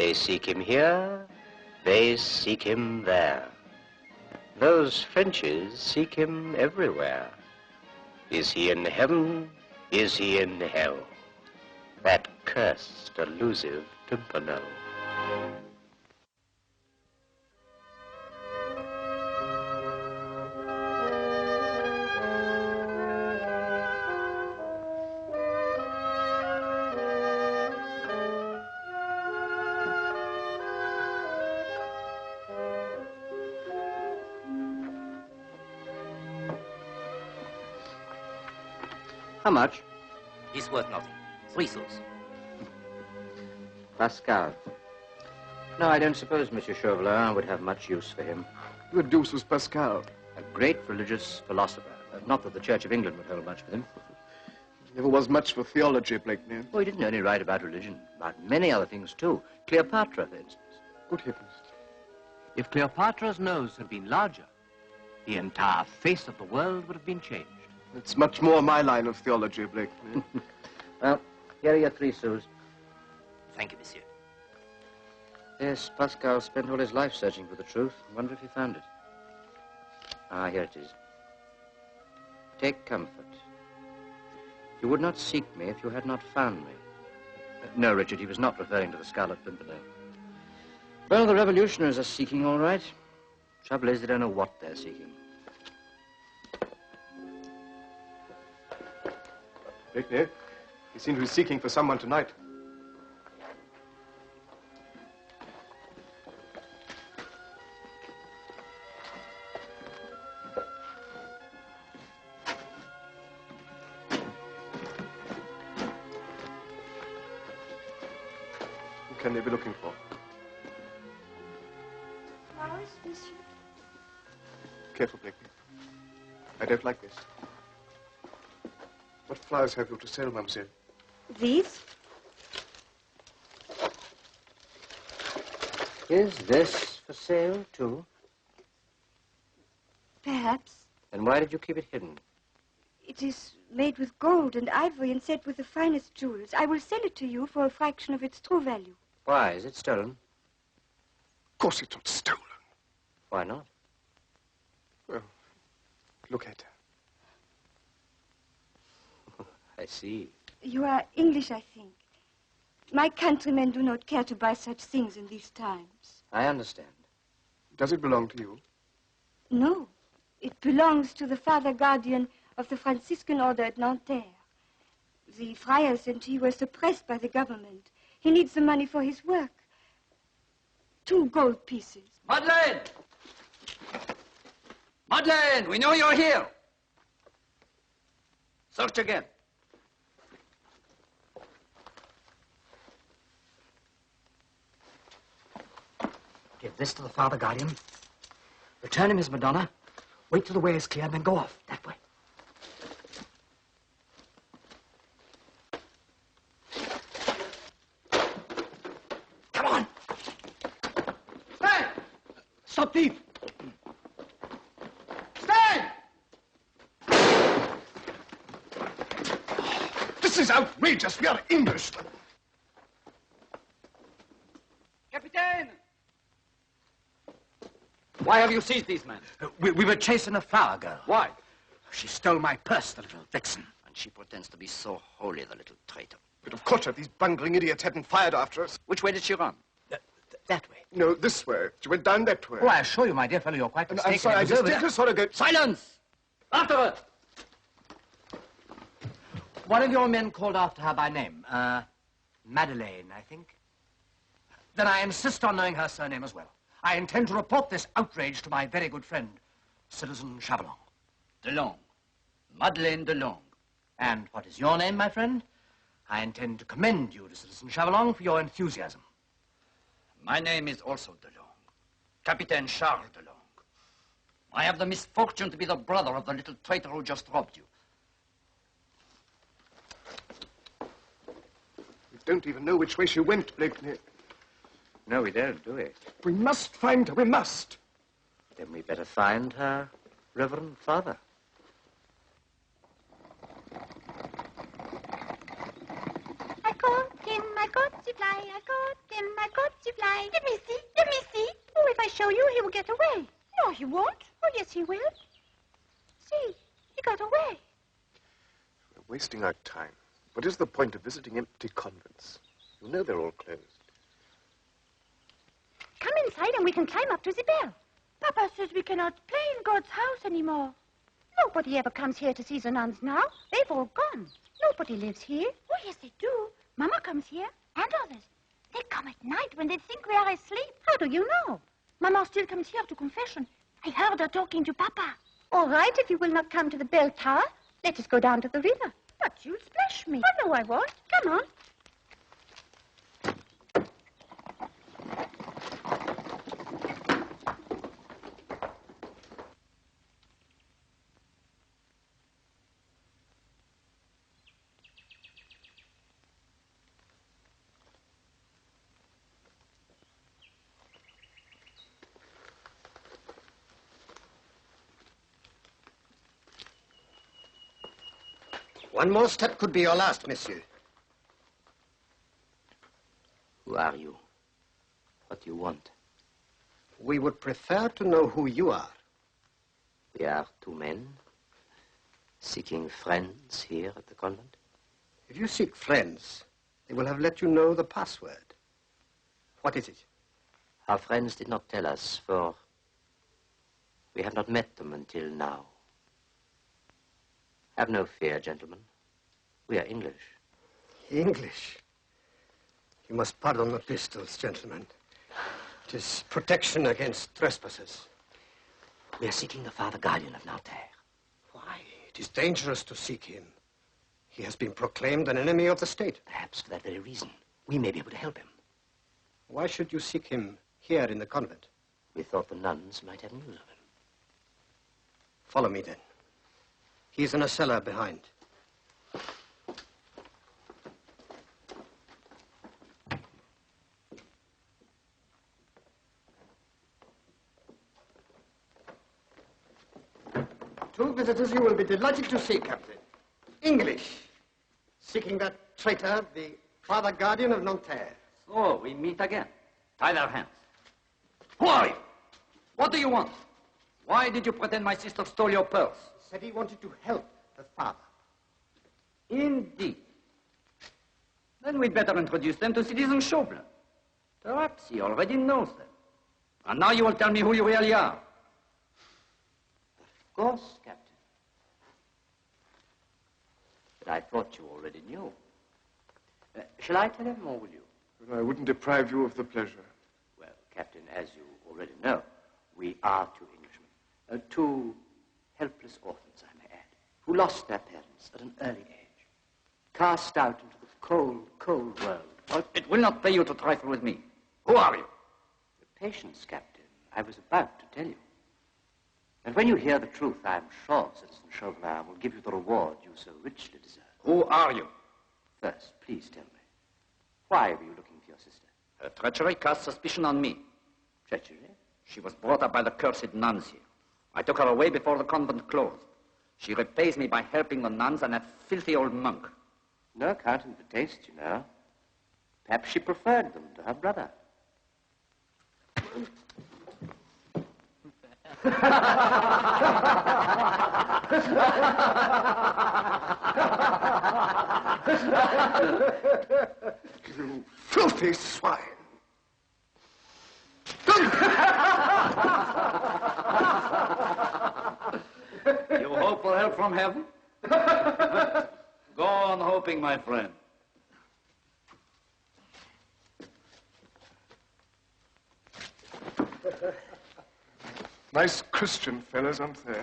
They seek him here, they seek him there. Those Frenches seek him everywhere. Is he in heaven? Is he in hell? That cursed, elusive Pimpernel. How much? He's worth nothing. 3 sous. Pascal. No, I don't suppose Monsieur Chauvelin would have much use for him. The deuce was Pascal. A great religious philosopher. Not that the Church of England would hold much with him. Never was much for theology, Blakeney. Oh, he didn't only write about religion, about many other things, too. Cleopatra, for instance. Good heavens. If Cleopatra's nose had been larger, the entire face of the world would have been changed. It's much more my line of theology, Blakeney. Well, here are your 3 sous. Thank you, monsieur. Yes, Pascal spent all his life searching for the truth. Wonder if he found it. Ah, here it is. Take comfort. You would not seek me if you had not found me. No, Richard, he was not referring to the Scarlet Pimpernel. Well, the revolutionaries are seeking, all right. Trouble is, they don't know what they're seeking. Blakeney, he seemed to be seeking for someone tonight. Who can they be looking for? Flowers, monsieur? Careful, Blakeney. I don't like this. What flowers have you to sell, mademoiselle? These? Is this for sale, too? Perhaps. Then why did you keep it hidden? It is made with gold and ivory and set with the finest jewels. I will sell it to you for a fraction of its true value. Why? Is it stolen? Of course it's not stolen. Why not? Well, look at her. I see. You are English, I think. My countrymen do not care to buy such things in these times. I understand. Does it belong to you? No. It belongs to the Father Guardian of the Franciscan order at Nanterre. The friars and he were suppressed by the government. He needs the money for his work. 2 gold pieces. Madeleine! Madeleine, we know you're here. Search again. Give this to the Father Guardian. Return him his Madonna. Wait till the way is clear, and then go off that way. Come on. Stand! Stop thief! Stand! This is outrageous. We are English. Captain! Why have you seized these men? We were chasing a flower girl. Why? She stole my purse, the little vixen. And she pretends to be so holy, the little traitor. But of course, if these bungling idiots hadn't fired after us. Which way did she run? That way. No, this way. She went down that way. Oh, I assure you, my dear fellow, you're quite mistaken. I'm sorry, I It was just over there. sort of go... Silence! After her! One of your men called after her by name. Madeleine, I think. Then I insist on knowing her surname as well. I intend to report this outrage to my very good friend, Citizen Chavalon. Delong. Madeleine Delong. And what is your name, my friend? I intend to commend you to Citizen Chavalon for your enthusiasm. My name is also Delong. Captain Charles Delong. I have the misfortune to be the brother of the little traitor who just robbed you. We don't even know which way she went, Blakeney. No, we don't, do we? We must find her. We must. Then we better find her Reverend Father. I got fly. I got to fly. Let me see, let me see. Oh, if I show you, he will get away. No, he won't. Oh, yes, he will. See, he got away. We're wasting our time. What is the point of visiting empty convents? You know they're all closed. Come inside and we can climb up to the bell. Papa says we cannot play in God's house anymore. Nobody ever comes here to see the nuns now. They've all gone. Nobody lives here. Oh, yes, they do. Mama comes here, and others. They come at night when they think we are asleep. How do you know? Mama still comes here to confession. I heard her talking to Papa. All right, if you will not come to the bell tower, let us go down to the river. But you'll splash me. Oh, no, I won't. Come on. One more step could be your last, monsieur. Who are you? What do you want? We would prefer to know who you are. We are two men seeking friends here at the convent. If you seek friends, they will have let you know the password. What is it? Our friends did not tell us, for we have not met them until now. Have no fear, gentlemen. We are English. English? You must pardon the pistols, gentlemen. It is protection against trespassers. We are seeking the Father Guardian of Nanterre. Why? It is dangerous to seek him. He has been proclaimed an enemy of the state. Perhaps for that very reason, we may be able to help him. Why should you seek him here in the convent? We thought the nuns might have news of him. Follow me, then. He's in a cellar behind. Two visitors you will be delighted to see, Captain. English. Seeking that traitor, the Father Guardian of Nanterre. So, we meet again. Tie their hands. Who are you? What do you want? Why did you pretend my sister stole your purse? Said he wanted to help the father. Indeed. Then we'd better introduce them to Citizen Chauvelin. Perhaps he already knows them. And now you will tell me who you really are. Of course, Captain. But I thought you already knew. Shall I tell him, or will you? Well, I wouldn't deprive you of the pleasure. Well, Captain, as you already know, we are two Englishmen. Two helpless orphans, I may add, who lost their parents at an early age, cast out into the cold, cold world. Oh, it will not pay you to trifle with me. Who are you? Patience, Captain. I was about to tell you. And when you hear the truth, I am sure Citizen Chauvelin will give you the reward you so richly deserve. Who are you? First, please tell me, why were you looking for your sister? Her treachery casts suspicion on me. Treachery? She was brought up by the cursed nuns here. I took her away before the convent closed. She repays me by helping the nuns and that filthy old monk. No accounting for taste, you know. Perhaps she preferred them to her brother. You filthy swine! You hope for help from heaven? Go on hoping, my friend. Nice Christian fellows, aren't they?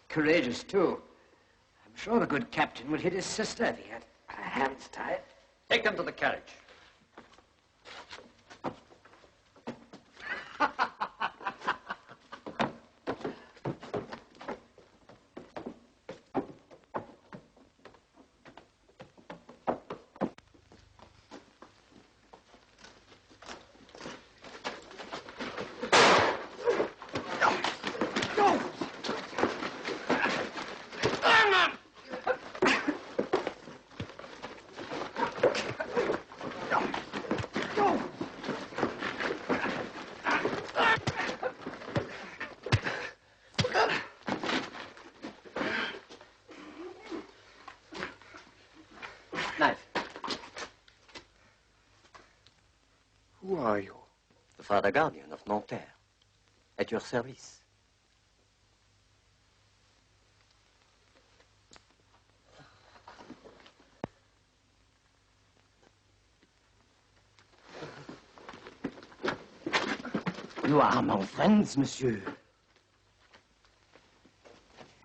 Courageous, too. I'm sure the good captain would hit his sister if he had her hands tied. Take them to the carriage. Knife. Who are you? The Father Guardian of Nanterre. At your service. You are among friends, monsieur.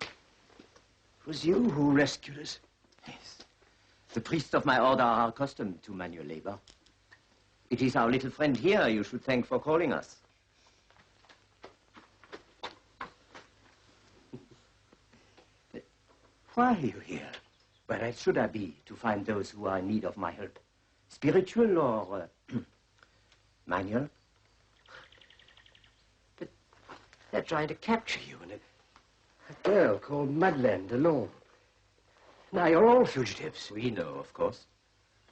It was you who rescued us. Yes. The priests of my order are accustomed to manual labor. It is our little friend here you should thank for calling us. Why are you here? Where else should I be to find those who are in need of my help? Spiritual or manual? But they're trying to capture you and a girl called Madeleine Delon. Now, you're all fugitives. We know, of course.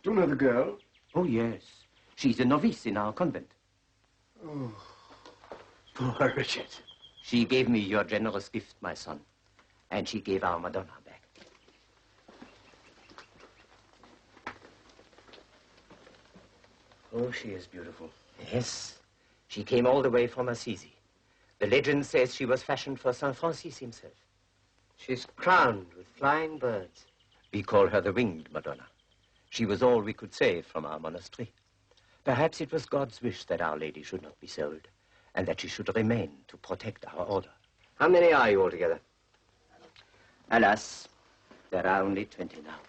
Do you know the girl? Oh, yes. She's a novice in our convent. Oh. Poor Richard. She gave me your generous gift, my son. And she gave our Madonna back. Oh, she is beautiful. Yes. She came all the way from Assisi. The legend says she was fashioned for St. Francis himself. She's crowned with flying birds. We call her the Winged Madonna. She was all we could save from our monastery. Perhaps it was God's wish that Our Lady should not be sold, and that she should remain to protect our order. How many are you altogether? Alas, there are only 20 now.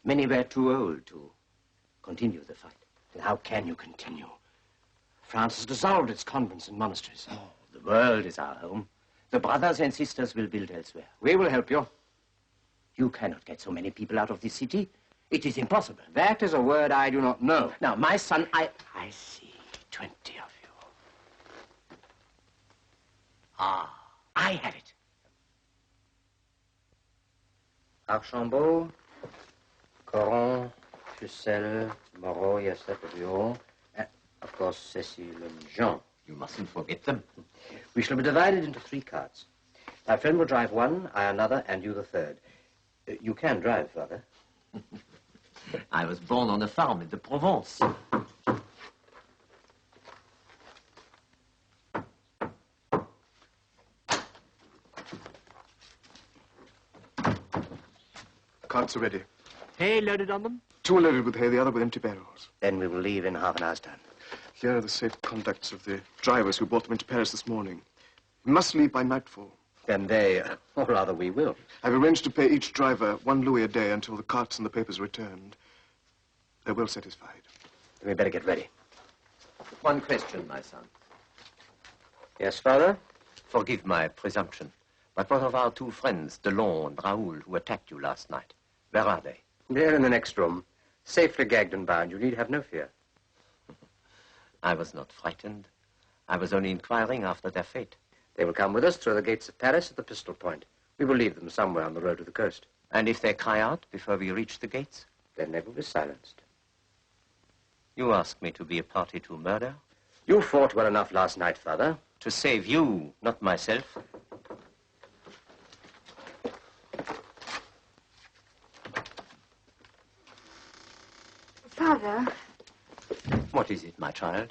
Many were too old to continue the fight. And how can you continue? France has dissolved its convents and monasteries. Oh, the world is our home. The brothers and sisters will build elsewhere. We will help you. You cannot get so many people out of this city. It is impossible. That is a word I do not know. Now, my son, I see 20 of you. Ah, I have it. Archambault, Coron, Fussel, Moreau, Yasset, Bureau, and, of course, Cécile and Jean. You mustn't forget them. We shall be divided into 3 carts. My friend will drive one, I another, and you the third. You can drive, Father. I was born on a farm in the Provence. The carts are ready. Hay loaded on them? 2 are loaded with hay, the other with empty barrels. Then we will leave in half an hour's time. Here are the safe contacts of the drivers who brought them into Paris this morning. We must leave by nightfall. Then they, or rather we will. I've arranged to pay each driver 1 louis a day until the carts and the papers are returned. They're well satisfied. Then we better get ready. One question, my son. Yes, Father? Forgive my presumption, but what of our 2 friends, Delon and Raoul, who attacked you last night? Where are they? They're in the next room, safely gagged and bound. You need have no fear. I was not frightened. I was only inquiring after their fate. They will come with us through the gates of Paris at the pistol point. We will leave them somewhere on the road to the coast. And if they cry out before we reach the gates? Then they will be silenced. You ask me to be a party to murder? You fought well enough last night, Father. To save you, not myself. Father, What is it, my child?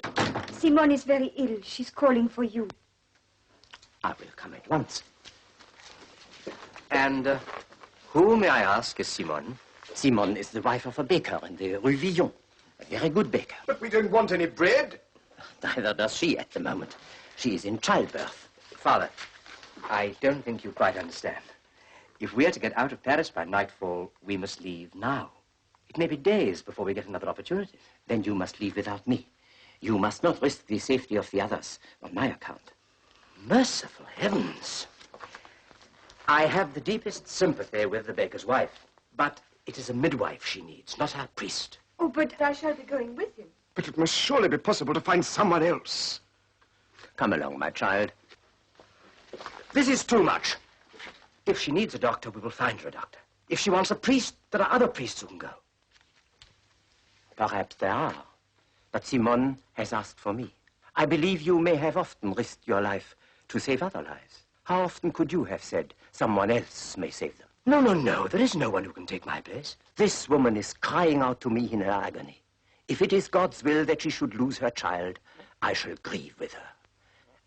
Simone is very ill. She's calling for you. I will come at once. And who, may I ask, is Simone? Simone is the wife of a baker in the Rue Villon. A very good baker. But we don't want any bread. Neither does she at the moment. She is in childbirth. Father, I don't think you quite understand. If we are to get out of Paris by nightfall, we must leave now. It may be days before we get another opportunity. Then you must leave without me. You must not risk the safety of the others on my account. Merciful heavens. I have the deepest sympathy with the baker's wife, but it is a midwife she needs, not our priest. Oh, but I shall be going with him. But it must surely be possible to find someone else. Come along, my child. This is too much. If she needs a doctor, we will find her a doctor. If she wants a priest, there are other priests who can go. Perhaps there are. But Simone has asked for me. I believe you may have often risked your life to save other lives. How often could you have said someone else may save them? No, no, no. There is no one who can take my place. This woman is crying out to me in her agony. If it is God's will that she should lose her child, I shall grieve with her.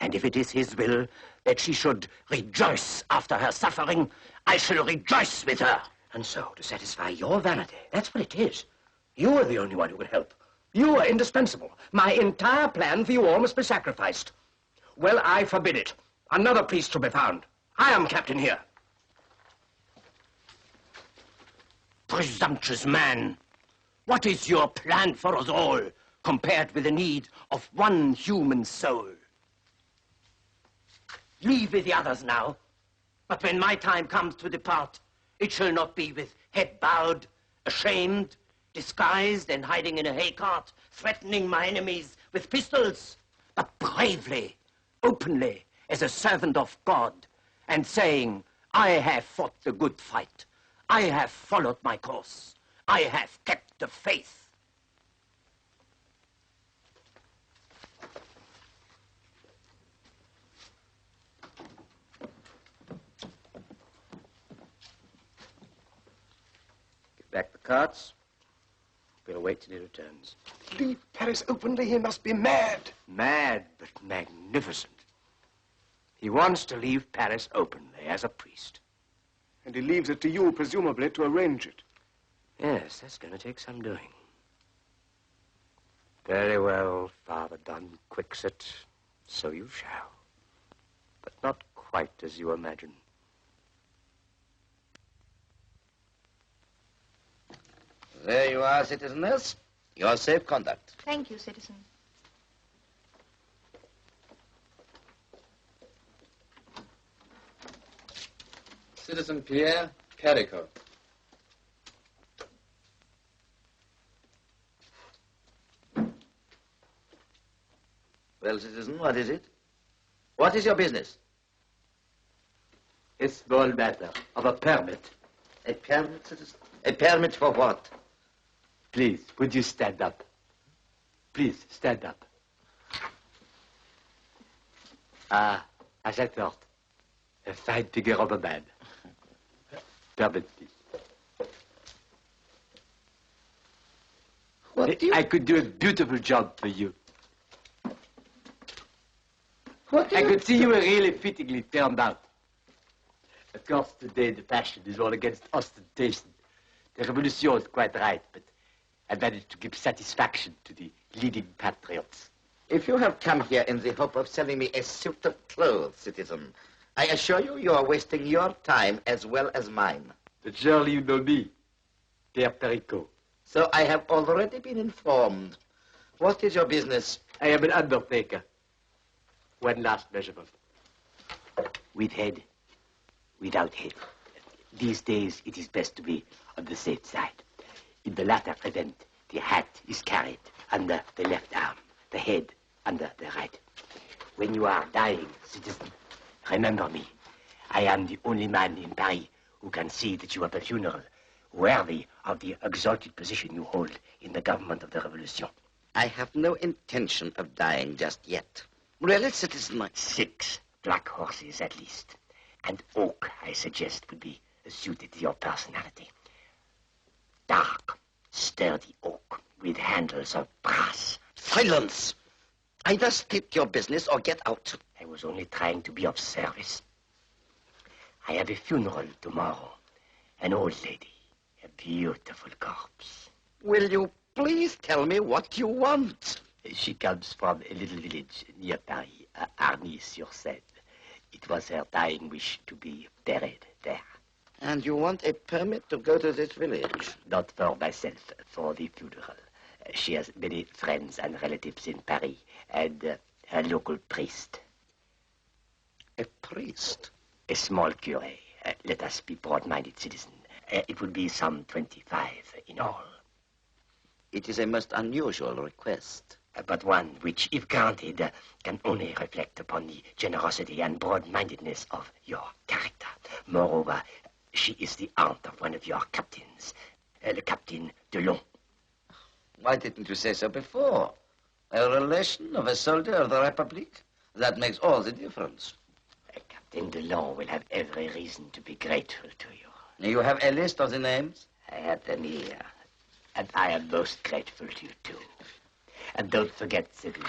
And if it is his will that she should rejoice after her suffering, I shall rejoice with her. And so, to satisfy your vanity, that's what it is. You are the only one who can help. You are indispensable. My entire plan for you all must be sacrificed. Well, I forbid it. Another priest shall be found. I am captain here. Presumptuous man, what is your plan for us all compared with the need of one human soul? Leave with the others now, but when my time comes to depart, it shall not be with head bowed, ashamed, disguised and hiding in a hay cart, threatening my enemies with pistols, but bravely, openly, as a servant of God, and saying, I have fought the good fight. I have followed my course. I have kept the faith. Give back the carts. We'll wait till he returns. Leave Paris openly, he must be mad. Mad, but magnificent. He wants to leave Paris openly as a priest. And he leaves it to you, presumably, to arrange it. Yes, that's going to take some doing. Very well, Father Don Quixote, so you shall. But not quite as you imagine. There you are, citizeness. Your safe conduct. Thank you, citizen. Citizen Pierre Carrico. Well, citizen, what is it? What is your business? A small matter of a permit. A permit, citizen? A permit for what? Please, would you stand up? Please, stand up. Ah, as I thought. A fine figure of a man. Permit, please. What do you... I could do a beautiful job for you. What do I you... could see you were really fittingly turned out. Of course, today the fashion is all against ostentation. The revolution is quite right, but I managed to give satisfaction to the leading patriots. If you have come here in the hope of selling me a suit of clothes, citizen, I assure you, you are wasting your time as well as mine. But surely you know me, Pierre Perico. So I have already been informed. What is your business? I am an undertaker. One last measurement. With head, without head. These days, it is best to be on the safe side. In the latter event, the hat is carried under the left arm, the head under the right. When you are dying, citizen, remember me. I am the only man in Paris who can see that you have a funeral worthy of the exalted position you hold in the government of the Revolution. I have no intention of dying just yet. Really, citizen? 6 black horses at least. And oak, I suggest, would be suited to your personality. Dark, sturdy oak with handles of brass. Silence! Either state your business or get out. I was only trying to be of service. I have a funeral tomorrow. An old lady, a beautiful corpse. Will you please tell me what you want? She comes from a little village near Paris, Arny-sur-Seine. It was her dying wish to be buried there. And you want a permit to go to this village? Not for myself, for the funeral. She has many friends and relatives in Paris, and a local priest. A priest? A small cure. Let us be broad-minded, citizen. It will be some 25 in all. It is a most unusual request. But one which, if granted, can only reflect upon the generosity and broad-mindedness of your character. Moreover, she is the aunt of one of your captains, the Captain Delon. Why didn't you say so before? A relation of a soldier of the Republic? That makes all the difference. Captain Delon will have every reason to be grateful to you. You have a list of the names? I have them here. And I am most grateful to you, too. And don't forget, Sybil,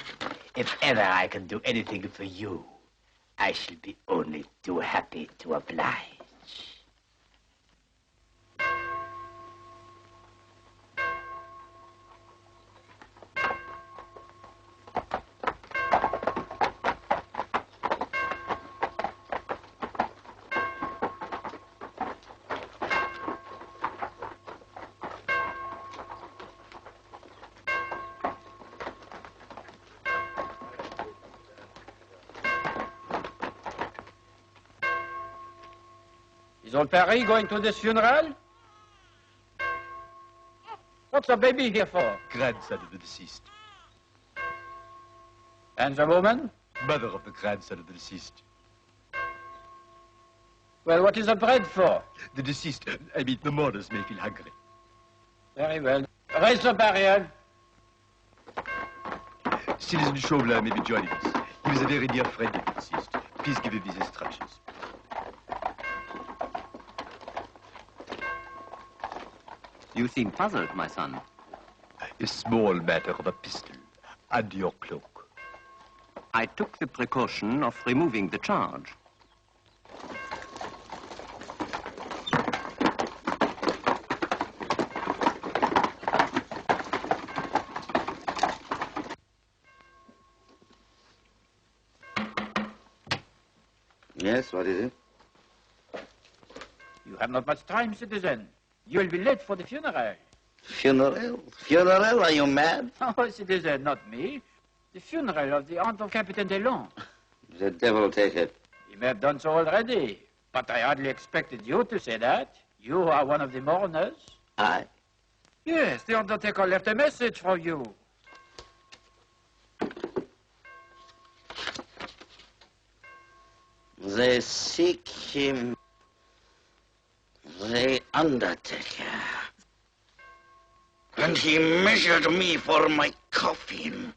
if ever I can do anything for you, I shall be only too happy to oblige. Is old Paris going to this funeral? What's the baby here for? Grandson of the deceased. And the woman? Mother of the grandson of the deceased. Well, what is the bread for? The deceased, I mean, the mourners may feel hungry. Very well. Raise the burial. Citizen Chauvelin may be joining us. He was a very dear friend of the deceased. Please give him these instructions. You seem puzzled, my son. A small matter of a pistol under your cloak. I took the precaution of removing the charge. Yes, what is it? You have not much time, citizen. You will be late for the funeral. Funeral? Funeral? Are you mad? Oh, citizen, not me. The funeral of the aunt of Captain Delon. The devil take it. He may have done so already, but I hardly expected you to say that. You are one of the mourners. I? Yes, the undertaker left a message for you. They seek him. The undertaker. And he measured me for my coffin.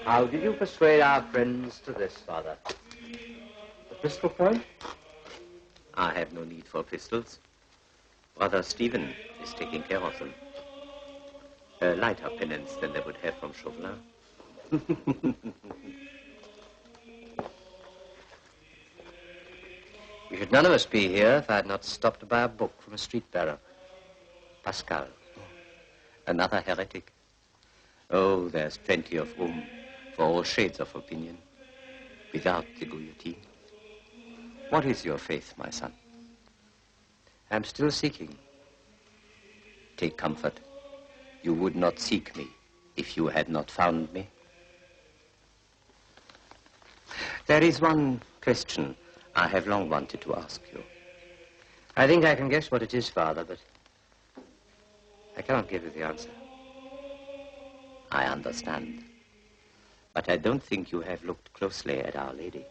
How did you persuade our friends to this, Father? The pistol point? I have no need for pistols. Brother Stephen is taking care of them. A lighter penance than they would have from Chauvelin. We should none of us be here if I had not stopped to buy a book from a street barrow. Pascal. Another heretic. Oh, there's plenty of room for all shades of opinion, without the guillotine. What is your faith, my son? I'm still seeking. Take comfort. You would not seek me if you had not found me. There is one question I have long wanted to ask you. I think I can guess what it is, Father, but I cannot give you the answer. I understand. But I don't think you have looked closely at Our Lady.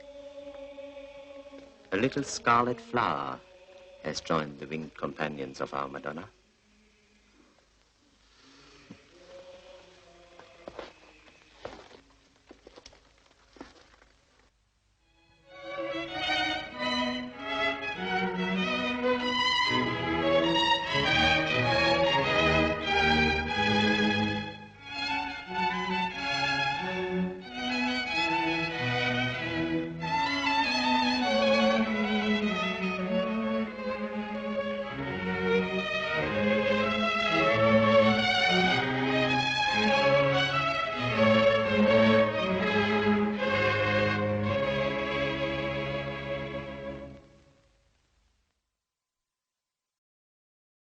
A little scarlet flower has joined the winged companions of our Madonna.